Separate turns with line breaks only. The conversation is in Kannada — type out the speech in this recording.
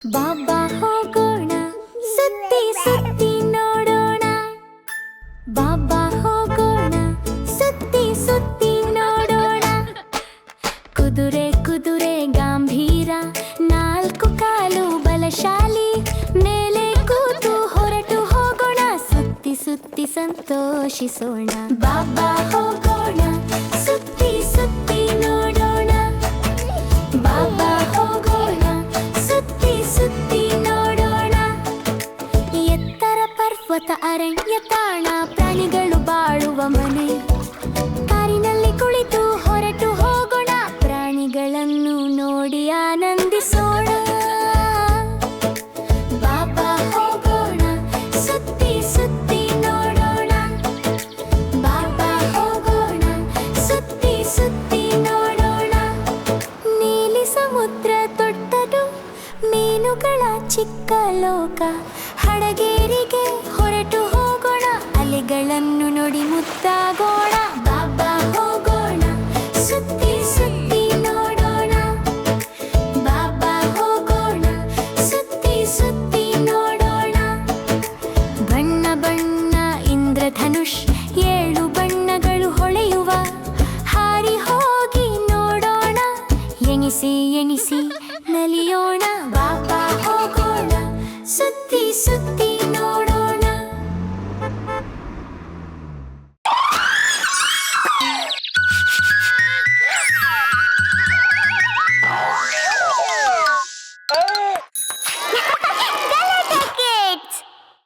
ಬಾಬಾ ಹೋಗೋಣ, ಸುತ್ತಿ ಸುತ್ತಿ ನೋಡೋಣ. ಬಾಬಾ ಹೋಗೋಣ, ಸುತ್ತಿ ಸುತ್ತಿ ನೋಡೋಣ. ಕುದುರೆ ಕುದುರೆ ಗಾಂಭೀರ, ನಾಲ್ಕು ಕಾಲು ಬಲಶಾಲಿ, ಮೇಲೆ ಕೂತು ಹೊರಟು ಹೋಗೋಣ, ಸುತ್ತಿ ಸುತ್ತಿ ಸಂತೋಷಿಸೋಣ. ಬಾಬಾ ಹೋಗೋಣ, ಸುತ್ತಿ ಸುತ್ತಿ ನೋಡೋಣ. ಬಾಬಾ ಹೋಗೋಣ, ಸುತ್ತಿ ಸುತ್ತಿ ನೋಡೋಣ. ಎತ್ತರ ಪರ್ವತ, ಅರಣ್ಯ ತಾಣ, ಪ್ರಾಣಿಗಳು ಬಾಳುವ ಮನೆ. ಕಾರಿನಲ್ಲಿ ಕುಳಿತು ಹೊರಟು ಹೋಗೋಣ, ಪ್ರಾಣಿಗಳನ್ನು ನೋಡಿ ಆನಂದಿಸೋಣ. ಬಾಬಾ ಹೋಗೋಣ, ಸುತ್ತಿ ಸುತ್ತಿ ನೋಡೋಣ. ಬಾಬಾ ಹೋಗೋಣ, ಸುತ್ತಿ ಸುತ್ತಿ ನೋಡೋಣ. ನೀಲಿ ಸಮುದ್ರ ದೊಡ್ಡದು, ಮೀನುಗಳ ಚಿಕ್ಕ ಲೋಕ. ಹಡಗೇರಿಗೆ ಹೊರಟು ಹೋಗೋಣ, ಅಲೆಗಳನ್ನು ನೋಡಿ ಮುತ್ತಾಗೋಣ. ಬಾಬಾ ಹೋಗೋಣ, ಸುತ್ತಿ ಸುತ್ತಿ ನೋಡೋಣ. ಬಾಬಾ ಹೋಗೋಣ, ಸುತ್ತಿ ಸುತ್ತಿ ನೋಡೋಣ. ಬಣ್ಣ ಬಣ್ಣ ಇಂದ್ರಧನುಷ್, 7 ಬಣ್ಣಗಳು ಹೊಳೆಯುವ. ಹಾರಿ ಹೋಗಿ ನೋಡೋಣ, ಎಣಿಸಿ ಎಣಿಸಿ ನಲಿಯೋಣ. ಬಾಬಾ ಹೋಗೋಣ, ಸುತ್ತಿ ಸುತ್ತಿ